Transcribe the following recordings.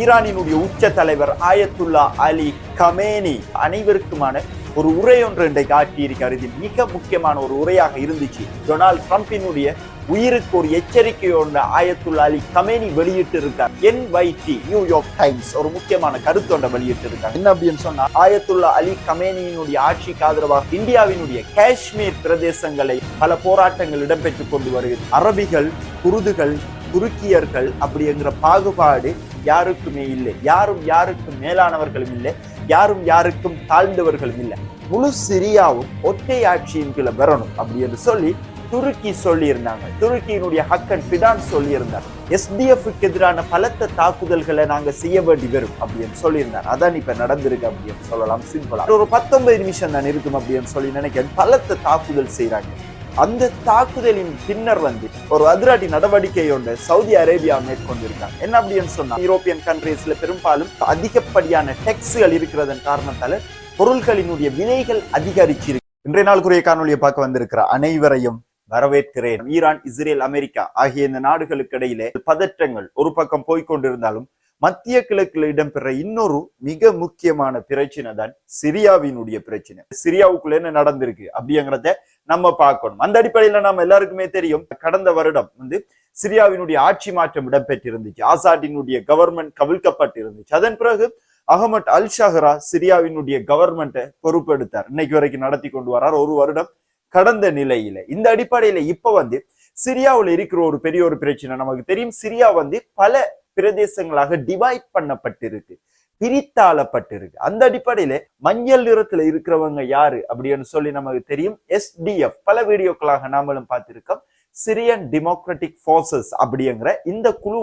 ஈரானினுடைய உச்ச தலைவர் Ayatullah Ali Khamenei அனைவருக்குமான ஒரு உரை ஒன்று இன்றைக்கு ஆற்றியிருக்கார். இது மிக முக்கியமான ஒரு உரையாக இருந்துச்சு. டொனால்ட் ட்ரம்பினுடைய உயிருக்கு ஒரு எச்சரிக்கை ஒன்று ஆயத்துல்லா அலி கமேனி வெளியிட்டு இருக்கார். NYT நியூயார்க் டைம்ஸ் ஒரு முக்கியமான கருத்து ஒன்றை வெளியிட்டு இருக்காங்க. என்ன அப்படின்னு சொன்னா, ஆயத்துல்லா அலி கமேனியினுடைய ஆட்சிக்கு ஆதரவாக இந்தியாவினுடைய காஷ்மீர் பிரதேசங்களை பல போராட்டங்கள் இடம்பெற்றுக் கொண்டு வருகிறது. அரபிகள், குருதுகள், துருக்கியர்கள் அப்படிங்கிற பாகுபாடு யாருக்குமே இல்லை. யாரும் யாருக்கும் மேலானவர்களும் இல்லை, யாரும் யாருக்கும் தாழ்ந்தவர்களும் இல்லை. முழு சிரியாவும் ஒற்றை ஆட்சியின் கீழே வரணும் அப்படின்னு சொல்லி துருக்கி சொல்லி இருந்தாங்க. துருக்கியினுடைய ஹக்கன் ஃபிடான் சொல்லி இருந்தார். SDFக்கு எதிரான பலத்த தாக்குதல்களை நாங்க செய்ய வேண்டி வரும் அப்படின்னு சொல்லியிருந்தார். அதான் இப்ப நடந்திருக்கு அப்படின்னு சொல்லலாம். சிம்பிளா ஒரு 19 நிமிஷம் தான் இருக்கும் அப்படின்னு சொல்லி நினைக்கிறேன். பலத்த தாக்குதல் செய்யறாங்க. அந்த தாக்குதலின் பின்னர் ஒரு அதிரடி நடவடிக்கை ஒன்று சவுதி அரேபியா மேற்கொண்டிருக்காங்க. என்ன அப்படின்னு சொன்னா, யூரோப்பியன் கண்ட்ரீஸ்ல பெரும்பாலும் அதிகப்படியான டெக்ஸ்கள் இருக்கிறதன் காரணத்தால பொருள்களினுடைய விலைகள் அதிகரிச்சிருக்கு. இன்றைய நாளுக்குரிய காணொலியை பார்க்க வந்திருக்கிற அனைவரையும் வரவேற்கிறேன். ஈரான், இஸ்ரேல், அமெரிக்கா ஆகிய இந்த நாடுகளுக்கு இடையிலே பதற்றங்கள் ஒரு பக்கம் போய்கொண்டிருந்தாலும் மத்திய கிழக்குல இடம்பெற இன்னொரு மிக முக்கியமான பிரச்சனை தான் சிரியாவினுடைய பிரச்சனை. சிரியாவுக்குள்ள என்ன நடந்திருக்கு அப்படிங்கிறத நம்ம பார்க்கணும். அந்த அடிப்படையில நம்ம எல்லாருக்குமே தெரியும், கடந்த வருடம் சிரியாவினுடைய ஆட்சி மாற்றம் இடம்பெற்றிருந்துச்சு. ஆசாடினுடைய கவர்மெண்ட் கவிழ்க்கப்பட்டிருந்துச்சு. அதன் பிறகு அகமட் அல் ஷஹரா சிரியாவினுடைய கவர்மெண்ட்டை பொறுப்பெடுத்தார். இன்னைக்கு வரைக்கும் நடத்தி கொண்டு வரார். ஒரு வருடம் கடந்த நிலையில இந்த அடிப்படையில இப்ப சிரியாவுல இருக்கிற ஒரு பெரிய ஒரு பிரச்சனை நமக்கு தெரியும். சிரியா பல பிரதேசங்களாக டிவைட் பண்ணப்பட்டிருக்கு, பிரித்தாளப்பட்டிருக்கு. அந்த அடிப்படையில மஞ்சள் நிறத்துல இருக்கிறவங்க யாரு அப்படின்னு சொல்லி நமக்கு தெரியும். SDF பல வீடியோக்களாக நாமளும் பார்த்திருக்கோம். சிரியன் டெமோக்ராட்டிக் போர்சஸ் அப்படிங்கிற இந்த குழு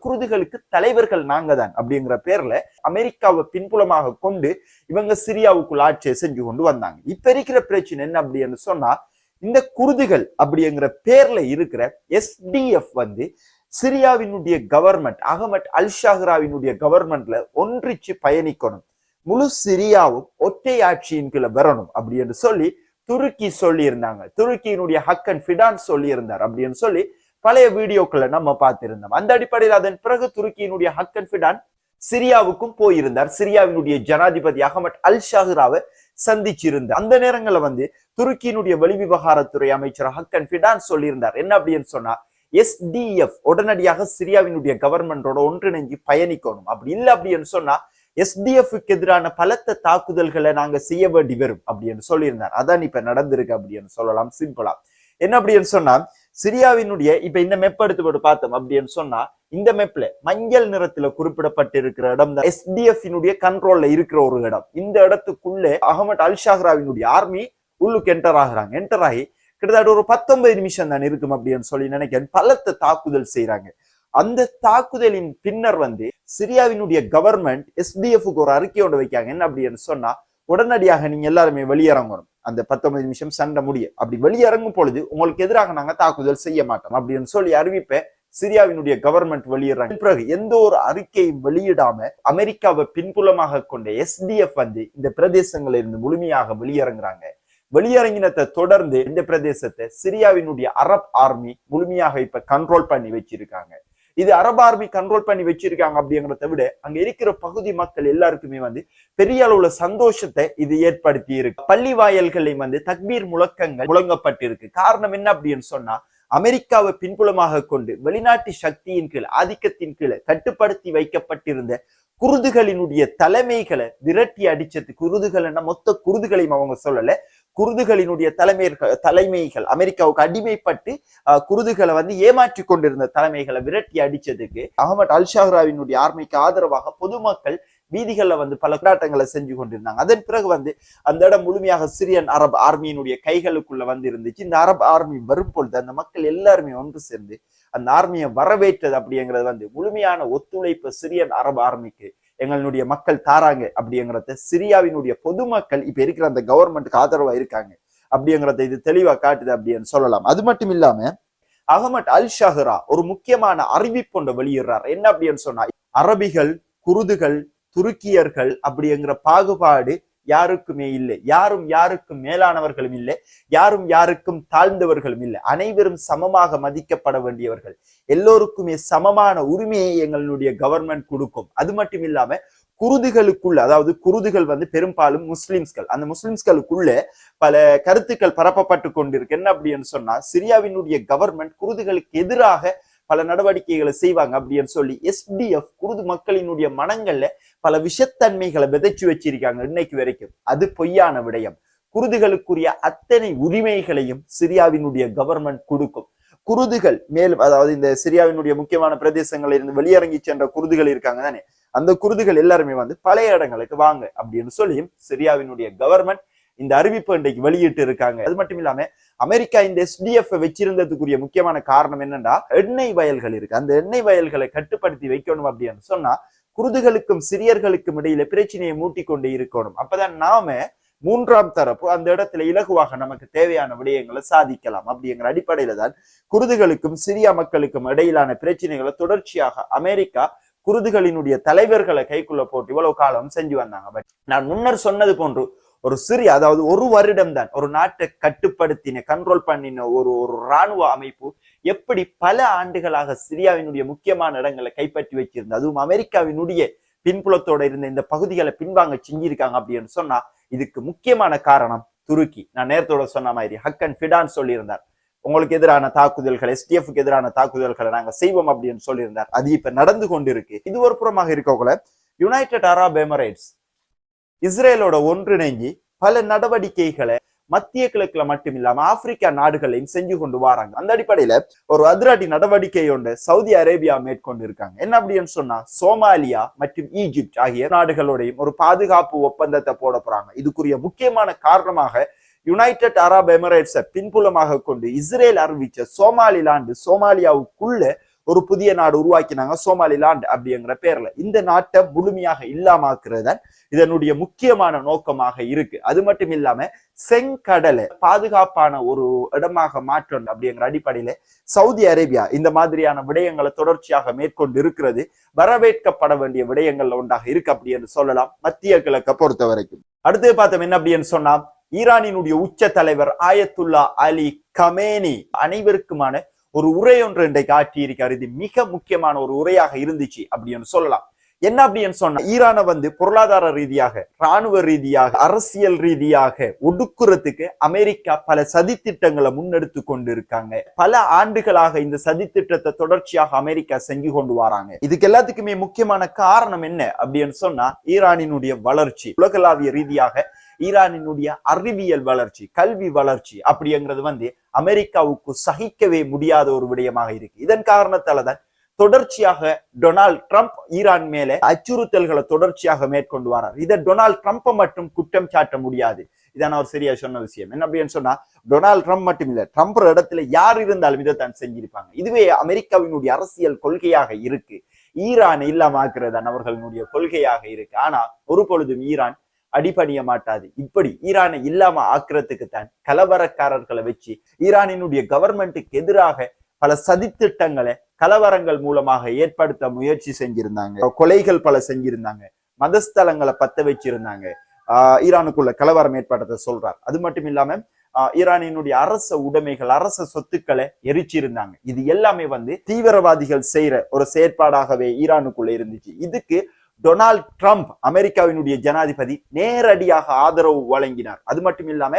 குருதுகளுக்கு தலைவர்கள் நாங்க தான் அப்படிங்கிற பேர்ல அமெரிக்காவை பின்புலமாக கொண்டு இவங்க சிரியாவுக்குள் ஆட்சியை செஞ்சு கொண்டு வந்தாங்க. இப்ப இருக்கிற பிரச்சனை என்ன அப்படின்னு சொன்னா, இந்த குருதுகள் அப்படிங்கிற பேர்ல இருக்கிற SDF சிரியாவினுடைய கவர்மெண்ட், அகமட் அல் ஷஹராவினுடைய கவர்மெண்ட்ல ஒன்றிச்சு பயணிக்கணும், முழு சிரியாவும் ஒற்றை ஆட்சியின் கீழே வரணும் அப்படின்னு சொல்லி துருக்கி சொல்லி இருந்தாங்க. துருக்கியினுடைய ஹக்கன் ஃபிடான் சொல்லி இருந்தார் அப்படின்னு சொல்லி பழைய வீடியோக்களை நம்ம பார்த்திருந்தோம். அந்த அடிப்படையில் அதன் பிறகு துருக்கியினுடைய ஹக்கன் ஃபிடான் சிரியாவுக்கும் போயிருந்தார். சிரியாவினுடைய ஜனாதிபதி அகமட் அல் ஷஹராவை சந்திச்சிருந்தார். அந்த நேரங்கள்ல துருக்கியினுடைய வெளிவிவகாரத்துறை அமைச்சர் ஹக்கன் ஃபிடான் சொல்லியிருந்தார். என்ன அப்படின்னு சொன்னா, SDF உடனடியாக சிரியாவினுடைய கவர்மெண்டோட ஒன்றிணைஞ்சு பயணிக்கணும். அப்படி இல்லை அப்படின்னு சொன்னா SDFக்கு எதிரான பலத்த தாக்குதல்களை நாங்க செய்ய வேண்டி வரும் அப்படின்னு சொல்லியிருந்தார். அதான் இப்ப நடந்திருக்கு அப்படின்னு சொல்லலாம். சிம்பிளா என்ன அப்படின்னு சொன்னா, சிரியாவினுடைய இப்ப இந்த மெப் எடுத்து போட்டு பார்த்தோம் அப்படின்னு சொன்னா, இந்த மெப்ல மஞ்சள் நிறத்துல குறிப்பிடப்பட்டிருக்கிற இடம் தான் SDFனுடைய கண்ட்ரோல்ல இருக்கிற ஒரு இடம். இந்த இடத்துக்குள்ள அகமட் அல் ஷஹராவினுடைய ஆர்மி உள்ளுக்கு என்டர் ஆகுறாங்க. என்டர் ஆகி கிட்டத்தட்ட ஒரு 19 நிமிஷம் தான் இருக்கும் அப்படின்னு சொல்லி நினைக்கிறேன். பலத்த தாக்குதல் செய்யறாங்க. அந்த தாக்குதலின் பின்னர் சிரியாவினுடைய கவர்மெண்ட் SDFக்கு ஒரு அறிக்கை ஒன்று வைக்காங்க. என்ன அப்படின்னு சொன்னா, உடனடியாக நீங்க எல்லாருமே வெளியிறங்கணும். அந்த 19 நிமிஷம் சண்டை முடியும். அப்படி வெளியிறங்கும் பொழுது உங்களுக்கு எதிராக நாங்க தாக்குதல் செய்ய மாட்டோம் அப்படின்னு சொல்லி அறிவிப்ப சிரியாவினுடைய கவர்மெண்ட் வெளியிடறாங்க. பிறகு எந்த ஒரு அறிக்கையும் வெளியிடாம அமெரிக்காவை பின்புலமாக கொண்ட SDF இந்த பிரதேசங்களில் இருந்து முழுமையாக வெளியிறங்குறாங்க. வெளியரங்கினத்தை தொடர்ந்து இந்த பிரதேசத்தை சிரியாவினுடைய அரப் ஆர்மி முழுமையாக இப்ப கண்ட்ரோல் பண்ணி வச்சிருக்காங்க. இது அரபு ஆர்மி கண்ட்ரோல் பண்ணி வச்சிருக்காங்க அப்படிங்கிறத விட அங்க இருக்கிற பகுதி மக்கள் எல்லாருக்குமே பெரிய அளவுல சந்தோஷத்தை இது ஏற்படுத்தி இருக்கு. பள்ளி வாயல்களையும் தக்பீர் முழக்கங்கள் முழங்கப்பட்டிருக்கு. காரணம் என்ன அப்படின்னு சொன்னா, அமெரிக்காவை பின்புலமாக கொண்டு வெளிநாட்டு சக்தியின் கீழ், ஆதிக்கத்தின் கீழே கட்டுப்படுத்தி வைக்கப்பட்டிருந்த குருதுகளினுடைய தலைமைகளை விரட்டி அடிச்சது. குருதுகள் மொத்த குருதுகளையும் அவங்க சொல்லல, குருதுகளினுடைய தலைமைகள் அமெரிக்காவுக்கு அடிமைப்பட்டு குருதுகளை ஏமாற்றி கொண்டிருந்த தலைமைகளை விரட்டி அடிச்சதுக்கு அகமட் அல் ஷஹராவினுடைய ஆர்மிக்கு ஆதரவாக பொதுமக்கள் வீதிகள்ல பல போராட்டங்களை செஞ்சு கொண்டிருந்தாங்க. அதன் பிறகு அந்த இடம் முழுமையாக சிரியன் அரபு ஆர்மியினுடைய கைகளுக்குள்ள இருந்துச்சு. இந்த அரபு ஆர்மி வரும் பொழுது அந்த மக்கள் எல்லாருமே ஒன்று சேர்ந்து அந்த ஆர்மியை வரவேற்றது அப்படிங்கிறது முழுமையான ஒத்துழைப்பு சிரியன் அரபு ஆர்மிக்கு எங்களுடைய மக்கள் தாராங்க அப்படிங்கிறத சிரியாவினுடைய பொதுமக்கள் இப்ப இருக்கிற அந்த கவர்மெண்ட்டுக்கு ஆதரவா இருக்காங்க அப்படிங்கிறத இது தெளிவா காட்டுது அப்படின்னு சொல்லலாம். அது மட்டும் இல்லாம அகமட் அல் ஷஹரா ஒரு முக்கியமான அறிவிப்பு ஒன்று வெளியிடுறார். என்ன அப்படின்னு சொன்னா, அரபிகள், குருதுகள், துருக்கியர்கள் அப்படிங்கிற பாகுபாடு யாருக்குமே இல்லை. யாரும் யாருக்கும் மேலானவர்களும் இல்லை, யாரும் யாருக்கும் தாழ்ந்தவர்களும் இல்லை. அனைவரும் சமமாக மதிக்கப்பட வேண்டியவர்கள். எல்லோருக்குமே சமமான உரிமையை எங்களுடைய கவர்மெண்ட் கொடுக்கும். அது மட்டும் இல்லாம குருதுகளுக்குள்ள, அதாவது குருதுகள் பெரும்பாலும் முஸ்லிம்ஸ்கள், அந்த முஸ்லிம்ஸ்களுக்குள்ள பல கருத்துக்கள் பரப்பப்பட்டு கொண்டிருக்கு. என்ன அப்படின்னு சொன்னா, சிரியாவினுடைய கவர்மெண்ட் குருதுகளுக்கு எதிராக பல நடவடிக்கைகளை செய்வாங்க அப்படின்னு சொல்லி எஸ்டிஎஃப் குருது மக்களினுடைய மனங்கள்ல பல விஷத்தன்மைகளை விதைச்சு வச்சிருக்காங்க இன்னைக்கு வரைக்கும். அது பொய்யான விடயம். குருதுகளுக்குரிய அத்தனை உரிமைகளையும் சிரியாவினுடைய கவர்மெண்ட் கொடுக்கும். குருதுகள் மேலும், அதாவது இந்த சிரியாவினுடைய முக்கியமான பிரதேசங்களில் இருந்து வெளியிறங்கி சென்ற குருதுகள் இருக்காங்க தானே, அந்த குருதுகள் எல்லாருமே பழைய இடங்களுக்கு வாங்க அப்படின்னு சொல்லியும் சிரியாவினுடைய கவர்மெண்ட் இந்த அறிவிப்பு இன்றைக்கு வெளியிட்டு இருக்காங்க. அது மட்டும் இல்லாம அமெரிக்கா இந்த எஸ்டிஎஃப் வச்சிருந்ததுக்குரிய முக்கியமான காரணம் என்னன்னா, எண்ணெய் வயல்கள் இருக்கு. அந்த எண்ணெய் வயல்களை கட்டுப்படுத்தி வைக்கணும் அப்படின்னு சொன்னா குருதுகளுக்கும் சிரியர்களுக்கும் இடையில பிரச்சனையை மூட்டி கொண்டு இருக்கணும். அப்பதான் நாம மூன்றாம் தரப்பு அந்த இடத்துல இலகுவாக நமக்கு தேவையான விடயங்களை சாதிக்கலாம். அப்படிங்கிற அடிப்படையில தான் குருதுகளுக்கும் சிரியா மக்களுக்கும் இடையிலான பிரச்சனைகளை தொடர்ச்சியாக அமெரிக்கா குருதுகளினுடைய தலைவர்களை கைக்குள்ள போட்டு இவ்வளவு காலம் செஞ்சு வந்தாங்க. பட் நான் முன்னர் சொன்னது போன்று ஒரு சிறிய, அதாவது ஒரு வருடம் தான் ஒரு நாட்டை கட்டுப்படுத்தின, கண்ட்ரோல் பண்ணின ஒரு இராணுவ அமைப்பு எப்படி பல ஆண்டுகளாக சிரியாவினுடைய முக்கியமான இடங்களை கைப்பற்றி வச்சிருந்தது, அதுவும் அமெரிக்காவினுடைய பின்புலத்தோட இருந்த இந்த பகுதிகளை பின்வாங்க செஞ்சிருக்காங்க அப்படின்னு சொன்னா இதுக்கு முக்கியமான காரணம் துருக்கி. நான் நேரத்தோட சொன்ன மாதிரி ஹக்கன் ஃபிடான் சொல்லியிருந்தார், உங்களுக்கு எதிரான தாக்குதல்கள், எஸ்டிஎஃப்க்கு எதிரான தாக்குதல்களை நாங்க செய்வோம் அப்படின்னு சொல்லியிருந்தார். அது இப்ப நடந்து கொண்டிருக்கு. இது ஒரு புறமாக இருக்கக்குள்ள யுனைடெட் அரப் எமிரேட்ஸ் இஸ்ரேலோட ஒன்றிணைஞ்சி பல நடவடிக்கைகளை மத்திய கிழக்குல மட்டும் இல்லாம ஆப்பிரிக்கா நாடுகளையும் செஞ்சு கொண்டு வராங்க. அந்த அடிப்படையில ஒரு அதிரடி நடவடிக்கை ஒன்று சவுதி அரேபியா மேற்கொண்டு இருக்காங்க. என்ன அப்படின்னு சொன்னா, சோமாலியா மற்றும் ஈஜிப்ட் ஆகிய நாடுகளோடையும் ஒரு பாதுகாப்பு ஒப்பந்தத்தை போட போறாங்க. இதுக்குரிய முக்கியமான காரணமாக யுனைடெட் அரப் எமிரேட்ஸை பின்புலமாக கொண்டு இஸ்ரேல் அறிவிச்ச சோமாலிலாந்து, சோமாலியாவுக்குள்ள ஒரு புதிய நாடு உருவாக்கினாங்க, சோமாலிலாந்து அப்படிங்கிற பேர்ல. இந்த நாட்டை முழுமையாக இல்லாமக்குறது இதனுடைய முக்கியமான நோக்கமாக இருக்கு. அது மட்டும் இல்லாம செங்கடலை பாதுகாப்பான ஒரு இடமாக மாற்றணும் அப்படிங்கிற அடிப்படையில சவுதி அரேபியா இந்த மாதிரியான விடயங்களை தொடர்ச்சியாக மேற்கொண்டு இருக்கிறது. வரவேற்கப்பட வேண்டிய விடயங்கள்ல ஒன்றாக இருக்கு அப்படின்னு சொல்லலாம் மத்திய கிழக்கை பொறுத்த வரைக்கும். அடுத்து பார்த்தோம் என்ன அப்படின்னு சொன்னா, ஈரானினுடைய உச்ச தலைவர் ஆயத்துல்லா அலி கமேனி அனைவருக்குமான ஒரு உரை ஒன்று இன்றைக்கு ஆற்றியிருக்காரு. இது மிக முக்கியமான ஒரு உரையாக இருந்துச்சு அப்படின்னு சொல்லலாம். என்ன அப்படின்னு சொன்னா, ஈரானை பொருளாதார ரீதியாக, இராணுவ ரீதியாக, அரசியல் ரீதியாக ஒடுக்குறதுக்கு அமெரிக்கா பல சதித்திட்டங்களை முன்னெடுத்து கொண்டு இருக்காங்க. பல ஆண்டுகளாக இந்த சதித்திட்டத்தை தொடர்ச்சியாக அமெரிக்கா செஞ்சு கொண்டு வராங்க. இதுக்கு எல்லாத்துக்குமே முக்கியமான காரணம் என்ன அப்படின்னு சொன்னா, ஈரானினுடைய வளர்ச்சி, உலகளாவிய ரீதியாக ஈரானினுடைய அறிவியல் வளர்ச்சி, கல்வி வளர்ச்சி அப்படிங்கிறது அமெரிக்காவுக்கு சகிக்கவே முடியாத ஒரு விடயமாக இருக்கு. இதன் காரணத்தாலதான் தொடர்ச்சியாக டொனால்ட் ட்ரம்ப் ஈரான் மேல அச்சுறுத்தல்களை தொடர்ச்சியாக மேற்கொண்டு வரார். இதை டொனால்ட் ட்ரம்ப்பை மட்டும் குற்றம் சாட்ட முடியாது. இதான் அவர் சரியா சொன்ன விஷயம். என்ன அப்படின்னு சொன்னா, டொனால்ட் ட்ரம்ப் மட்டும் இல்ல, ட்ரம்ப் இடத்துல யார் இருந்தாலும் இதைத்தான் செஞ்சிருப்பாங்க. இதுவே அமெரிக்காவினுடைய அரசியல் கொள்கையாக இருக்கு. ஈரான் இல்லாம ஆக்குறதான் அவர்களுடைய கொள்கையாக இருக்கு. ஆனா ஒரு பொழுதும் ஈரான் அடிபணிய மாட்டாது. இப்படி ஈரானை இல்லாம ஆக்குறதுக்கு தான் கலவரக்காரர்களை வச்சு ஈரானினுடைய கவர்மெண்ட்டுக்கு எதிராக பல சதித்திட்டங்களை கலவரங்கள் மூலமாக ஏற்படுத்த முயற்சி செஞ்சிருந்தாங்க. கொலைகள் பல செஞ்சிருந்தாங்க, மதஸ்தலங்களை பத்த வச்சிருந்தாங்க. ஈரானுக்குள்ள கலவரம் ஏற்படுத்த சொல்றார். அது மட்டும் இல்லாம ஈரானினுடைய அரச உடைமைகள், அரச சொத்துக்களை எரிச்சிருந்தாங்க. இது எல்லாமே தீவிரவாதிகள் செய்யற ஒரு செயற்பாடாகவே ஈரானுக்குள்ள இருந்துச்சு. இதுக்கு டொனால்ட் ட்ரம்ப், அமெரிக்காவினுடைய ஜனாதிபதி, நேரடியாக ஆதரவு வழங்கினார். அது மட்டும் இல்லாம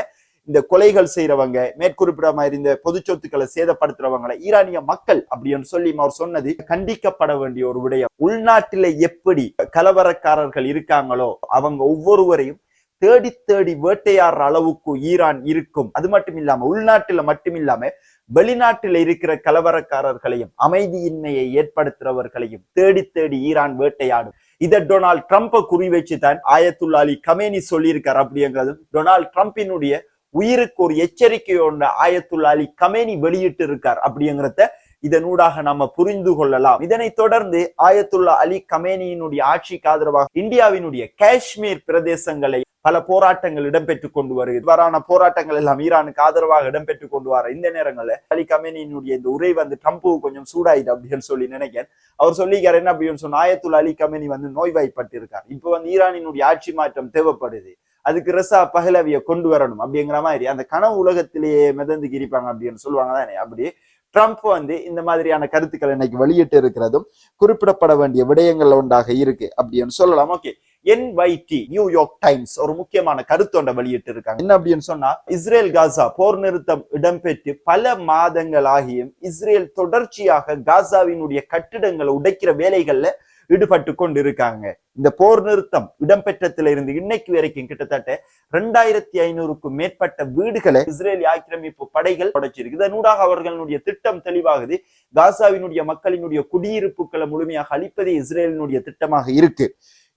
இந்த கொலைகள் செய்யறவங்க, மேற்குறிப்பிட மாதிரி இந்த பொது சொத்துக்களை சேதப்படுத்துறவங்களை ஈரானிய மக்கள் அப்படின்னு சொல்லி அவர் சொன்னது கண்டிக்கப்பட வேண்டிய ஒரு விடயம். உள்நாட்டில எப்படி கலவரக்காரர்கள் இருக்காங்களோ அவங்க ஒவ்வொருவரையும் தேடி தேடி வேட்டையாடுற அளவுக்கு ஈரான் இருக்கும். அது மட்டும் இல்லாம உள்நாட்டுல மட்டும் இல்லாம வெளிநாட்டில இருக்கிற கலவரக்காரர்களையும் அமைதியின்மையை ஏற்படுத்துறவர்களையும் தேடி தேடி ஈரான் வேட்டையாடும். இதை டொனால்ட் ட்ரம்ப்பை குறி வச்சுதான் ஆயத்துல்லா அலி கமேனி சொல்லியிருக்கார். அப்படிங்கிறது டொனால்ட் ட்ரம்பினுடைய உயிருக்கு ஒரு எச்சரிக்கையோட ஆயத்துல்லா அலி கமேனி வெளியிட்டு இருக்கார் அப்படிங்கிறத இதனூடாக நாம புரிந்து கொள்ளலாம். இதனை தொடர்ந்து ஆயத்துல்லா அலி கமேனியினுடைய ஆட்சிக்கு ஆதரவாக இந்தியாவினுடைய காஷ்மீர் பிரதேசங்களை பல போராட்டங்கள் இடம்பெற்றுக் கொண்டு வருகிறது. இவ்வாறான போராட்டங்கள் எல்லாம் ஈரானுக்கு ஆதரவாக இடம்பெற்றுக் கொண்டு வர இந்த நேரங்கள்ல அலி கமேனியினுடைய இந்த உரை ட்ரம்ப்பு கொஞ்சம் சூடாயிடு அப்படின்னு சொல்லி நினைக்கிறேன். அவர் சொல்லிக்காரு என்ன அப்படின்னு சொன்ன, ஆயத்துல்லா அலி கமேனி நோய்வாய்ப்பட்டு இருக்கார். இப்ப ஈரானினுடைய ஆட்சி மாற்றம் தேவைப்படுது. அதுக்கு ரெசா பஹலவிய கொண்டு வரணும் அப்படிங்கிற மாதிரி அந்த கனவு உலகத்திலேயே மிதந்து கிரிப்பாங்க அப்படின்னு சொல்லுவாங்க தானே. அப்படி ட்ரம்ப் வந்து இந்த மாதிரியான கருத்துக்கள் இன்னைக்கு வெளியிட்டு இருக்கிறதும் குறிப்பிடப்பட வேண்டிய விடயங்கள் ஒன்றாக இருக்கு அப்படின்னு சொல்லலாம். ஓகே, NYT நியூயார்க் டைம்ஸ் ஒரு முக்கியமான கருத்தொண்டை வெளியிட்டு இருக்காங்க. என்ன அப்படின்னு சொன்னா, இஸ்ரேல் காசா போர் நிறுத்தம் இடம்பெற்று பல மாதங்கள் ஆகியும் இஸ்ரேல் தொடர்ச்சியாக காசாவினுடைய கட்டிடங்களை உடைக்கிற வேலைகள்ல ஈடுபட்டு கொண்டு இருக்காங்க. இந்த போர் நிறுத்தம் இடம்பெற்றத்துல இருந்து இன்னைக்கு வரைக்கும் கிட்டத்தட்ட 2500க்கும் மேற்பட்ட வீடுகளை இஸ்ரேலி ஆக்கிரமிப்பு படைகள் உடைச்சிருக்கு. இதனூடாக அவர்களுடைய திட்டம் தெளிவாகுது. காசாவினுடைய மக்களினுடைய குடியிருப்புகளை முழுமையாக அழிப்பதே இஸ்ரேலினுடைய திட்டமாக இருக்கு.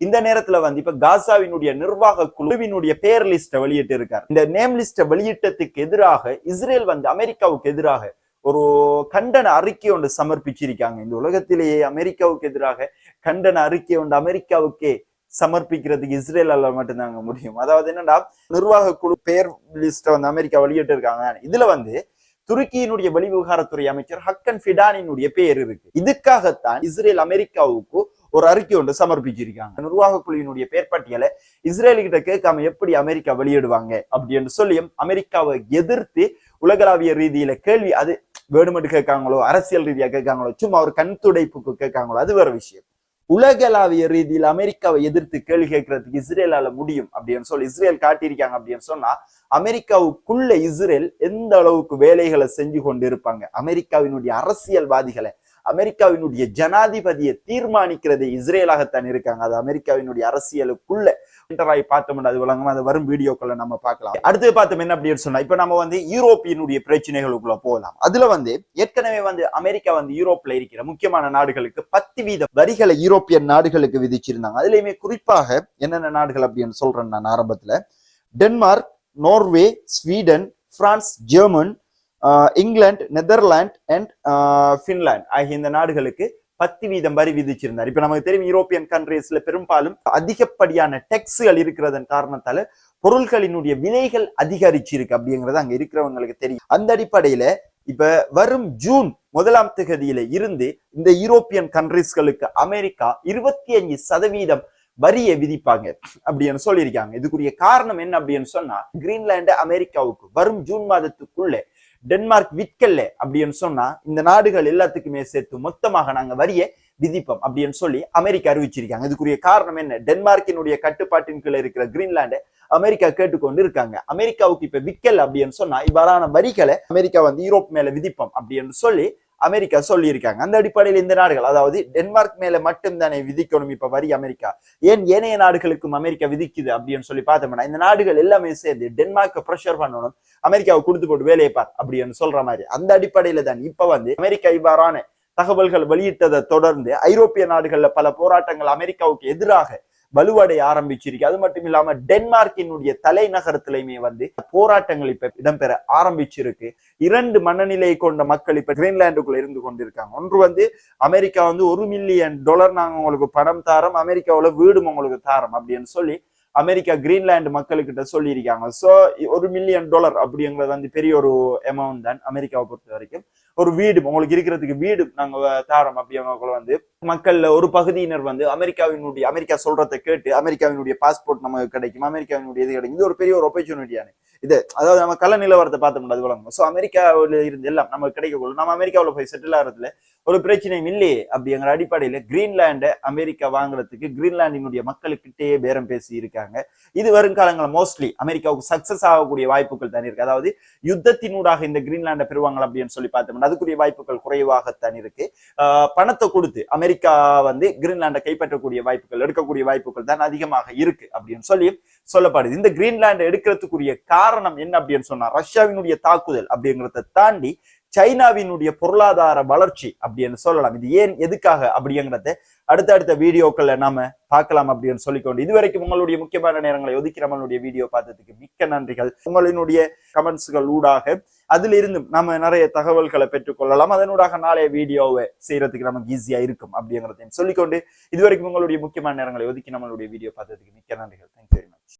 இந்த நேரத்துல வந்து இப்ப காசாவினுடைய நிர்வாக குழுவினுடைய பேர் லிஸ்ட வெளியிட்டு இருக்காரு. இந்த நேம் லிஸ்ட வெளியிட்டதுக்கு எதிராக இஸ்ரேல் வந்து அமெரிக்காவுக்கு எதிராக ஒரு கண்டன அறிக்கை ஒன்று சமர்ப்பிச்சிருக்காங்க. இந்த உலகத்திலேயே அமெரிக்காவுக்கு எதிராக கண்டன அறிக்கை ஒன்று அமெரிக்காவுக்கே சமர்ப்பிக்கிறதுக்கு இஸ்ரேலால மட்டும்தாங்க முடியும். அதாவது என்னன்னா, நிர்வாக குழு பேர் லிஸ்ட வந்து அமெரிக்கா வெளியிட்டு இருக்காங்க. இதுல வந்து துருக்கியினுடைய வெளிவிவகாரத்துறை அமைச்சர் ஹக்கன் ஃபிடானினுடைய பேர் இருக்கு. இதுக்காகத்தான் இஸ்ரேல் அமெரிக்காவுக்கு ஒரு அறிக்கை ஒன்று சமர்ப்பிச்சிருக்காங்க. நிர்வாக குழுவினுடைய பேர் பட்டியலை இஸ்ரேல் கிட்ட கேட்காம எப்படி அமெரிக்கா வெளியிடுவாங்க அப்படின்னு சொல்லியும் அமெரிக்காவை எதிர்த்து உலகளாவிய ரீதியில கேள்வி, அது வேணுமெட்டு கேட்காங்களோ அரசியல் ரீதியா கேட்காங்களோ சும்மா ஒரு கண் துடைப்புக்கு கேட்காங்களோ அது வேற விஷயம். உலகளாவிய ரீதியில் அமெரிக்காவை எதிர்த்து கேள்வி கேட்கறதுக்கு இஸ்ரேலால முடியும் அப்படின்னு சொல்லி இஸ்ரேல் காட்டியிருக்காங்க. அப்படின்னு சொன்னா அமெரிக்காவுக்குள்ள இஸ்ரேல் எந்த அளவுக்கு வேலைகளை செஞ்சு கொண்டு இருப்பாங்க, அமெரிக்காவினுடைய அரசியல்வாதிகளை அமெரிக்காவினுடைய ஜனாதிபதியை தீர்மானிக்கிறதே இஸ்ரேலாகத்தான் இருக்காங்க. அது அமெரிக்காவினுடைய அரசியலுக்குள்ள பார்த்தோம்னா அது விளங்கும். அது வரும் வீடியோக்களை நம்ம பார்க்கலாம். அடுத்து பார்த்தோம் என்ன அப்படின்னு சொன்னா, இப்ப நம்ம வந்து யூரோப்பியனுடைய பிரச்சனைகளுக்குள்ள போகலாம். அதுல வந்து ஏற்கனவே வந்து அமெரிக்கா வந்து யூரோப்ல இருக்கிற முக்கியமான நாடுகளுக்கு 10% வரிகளை யூரோப்பியன் நாடுகளுக்கு விதிச்சிருந்தாங்க. அதுலயுமே குறிப்பாக என்னென்ன நாடுகள் அப்படின்னு சொல்றேன் நான் ஆரம்பத்துல, Denmark, Norway, Sweden, France, German, England, Netherlands and Finland ஆகிய இந்த நாடுகளுக்கு 10% வரி விதிச்சிருந்தார். இப்ப நமக்கு தெரியும் யூரோப்பியன் கண்ட்ரீஸ்ல பெரும்பாலும் அதிகப்படியான டெக்ஸ்கள் இருக்கிறதன் காரணத்தால பொருட்களினுடைய விலைகள் அதிகரிச்சிருக்கு அப்படிங்கிறது அங்க இருக்கிறவங்களுக்கு தெரியும். அந்த அடிப்படையில இப்ப வரும் ஜூன் 1ஆம் தேதியில இருந்து இந்த யூரோப்பியன் கண்ட்ரீஸ்களுக்கு அமெரிக்கா 25% வரியை விதிப்பாங்க அப்படின்னு சொல்லியிருக்காங்க. இதுக்குரிய காரணம் என்ன அப்படின்னு சொன்னா, கிரீன்லாந்து அமெரிக்காவுக்கு வரும் ஜூன் மாதத்துக்குள்ள டென்மார்க் விற்கல அப்படின்னு சொன்னா இந்த நாடுகள் எல்லாத்துக்குமே சேர்த்து மொத்தமாக நாங்க வரியை விதிப்போம் அப்படின்னு சொல்லி அமெரிக்கா அறிவிச்சிருக்காங்க. இதுக்குரிய காரணம் என்ன, டென்மார்க்கினுடைய கட்டுப்பாட்டின் கீழே இருக்கிற கிரீன்லாந்து அமெரிக்கா கேட்டுக்கொண்டு இருக்காங்க. அமெரிக்காவுக்கு இப்ப விற்கல அப்படின்னு சொன்னா இவ்வாறான வரிகளை அமெரிக்கா வந்து யூரோப் மேல விதிப்போம் அப்படின்னு சொல்லி அமெரிக்கா சொல்லி இருக்காங்க. அந்த அடிப்படையில் இந்த நாடுகள், அதாவது டென்மார்க் மேல மட்டும் தானே விதிக்கணும் இப்ப வரி அமெரிக்கா, ஏன் ஏனைய நாடுகளுக்கும் அமெரிக்கா விதிக்குது அப்படின்னு சொல்லி பார்த்தோம்னா இந்த நாடுகள் எல்லாமே சேர்ந்து டென்மார்க்கை ப்ரெஷர் பண்ணணும், அமெரிக்காவை கொடுத்து போட்டு வேலையை பார் அப்படின்னு சொல்ற மாதிரி. அந்த அடிப்படையில தான் இப்ப வந்து அமெரிக்கா இவ்வாறான தகவல்கள் வெளியிட்டதை தொடர்ந்து ஐரோப்பிய நாடுகள்ல பல போராட்டங்கள் அமெரிக்காவுக்கு எதிராக வலுவடைய ஆரம்பிச்சிருக்கு. அது மட்டும் இல்லாம டென்மார்க்கினுடைய தலைநகரத்திலையுமே வந்து போராட்டங்கள் இப்ப இடம்பெற ஆரம்பிச்சிருக்கு. 2 மனநிலை கொண்ட மக்கள் இப்ப கிரீன்லாந்துக்குள்ள இருந்து கொண்டிருக்காங்க. ஒன்று வந்து அமெரிக்கா வந்து $1 மில்லியன் நாங்க உங்களுக்கு பணம் தாரோம், அமெரிக்காவுல வீடும் உங்களுக்கு தாரோம் அப்படின்னு சொல்லி அமெரிக்கா கிரீன்லாந்து மக்களுக்கிட்ட சொல்லியிருக்காங்க. ஸோ $1 மில்லியன் அப்படிங்கிறது வந்து பெரிய ஒரு அமௌண்ட் தான் அமெரிக்காவை பொறுத்த வரைக்கும். ஒரு வீடு உங்களுக்கு இருக்கிறதுக்கு வீடு நாங்க தாரோம் அப்படிங்க வந்து மக்கள்ல ஒரு பகுதியினர் வந்து அமெரிக்கா சொல்றதை கேட்டு அமெரிக்காவினுடைய பாஸ்போர்ட் நமக்கு கிடைக்கும், அமெரிக்காவினுடைய இது கிடைக்கும். இது ஒரு பெரிய ஒரு ஆப்பர்ச்சுனிட்டியான இது. அதாவது நம்ம கள்ள நிலவரத்தை பார்த்த முடியாது வழங்கும். ஸோ அமெரிக்காவில இருந்து எல்லாம் நமக்கு கிடைக்கக்கூடும், நம்ம அமெரிக்காவில் போய் செட்டில் ஆகிறதுல ஒரு பிரச்சனையும் இல்லையே அப்படிங்கிற அடிப்படையில கிரீன்லாண்டை அமெரிக்கா வாங்குறதுக்கு கிரீன்லாண்டினுடைய மக்களுக்கிட்டே பேரம் பேசி இருக்காங்க. இது வருங்காலங்களில் மோஸ்ட்லி அமெரிக்காவுக்கு சக்சஸ் ஆகக்கூடிய வாய்ப்புகள் தான் இருக்கு. அதாவது யுத்தத்தினூடாக இந்த கிரீன்லாண்டை பெறுவாங்க அப்படின்னு சொல்லி பார்த்தோம்னா அதுக்குரிய வாய்ப்புகள் குறைவாகத்தான் இருக்கு. பணத்தை கொடுத்து அமெரிக்கா வந்து கிரீன்லாண்டை கைப்பற்றக்கூடிய வாய்ப்புகள், எடுக்கக்கூடிய வாய்ப்புகள் தான் அதிகமாக இருக்கு அப்படின்னு சொல்லி சொல்லப்படுது. இந்த கிரீன்லாண்டை எடுக்கிறதுக்குரிய காரணம் என்ன அப்படின்னு சொன்னா, ரஷ்யாவினுடைய தாக்குதல் அப்படிங்கிறத தாண்டி சைனாவினுடைய பொருளாதார வளர்ச்சி அப்படின்னு சொல்லலாம். இது ஏன் எதுக்காக அப்படிங்கிறத அடுத்தடுத்த வீடியோக்களை நாம பார்க்கலாம் அப்படின்னு சொல்லிக்கொண்டு இதுவரைக்கும் உங்களுடைய முக்கியமான நேரங்களை ஒதுக்கி நம்மளுடைய வீடியோ பார்த்ததுக்கு மிக்க நன்றிகள். உங்களினுடைய கமெண்ட்ஸ்கள் ஊடாக அதிலிருந்து நம்ம நிறைய தகவல்களை பெற்றுக்கொள்ளலாம். அதனூடாக நாளைய வீடியோவை செய்யறதுக்கு நமக்கு ஈஸியா இருக்கும் அப்படிங்கிறதையும் சொல்லிக்கொண்டு இதுவரைக்கும் உங்களுடைய முக்கியமான நேரங்களை ஒதுக்கி நம்மளுடைய வீடியோ பார்த்ததுக்கு மிக்க நன்றிகள். Thank you very much.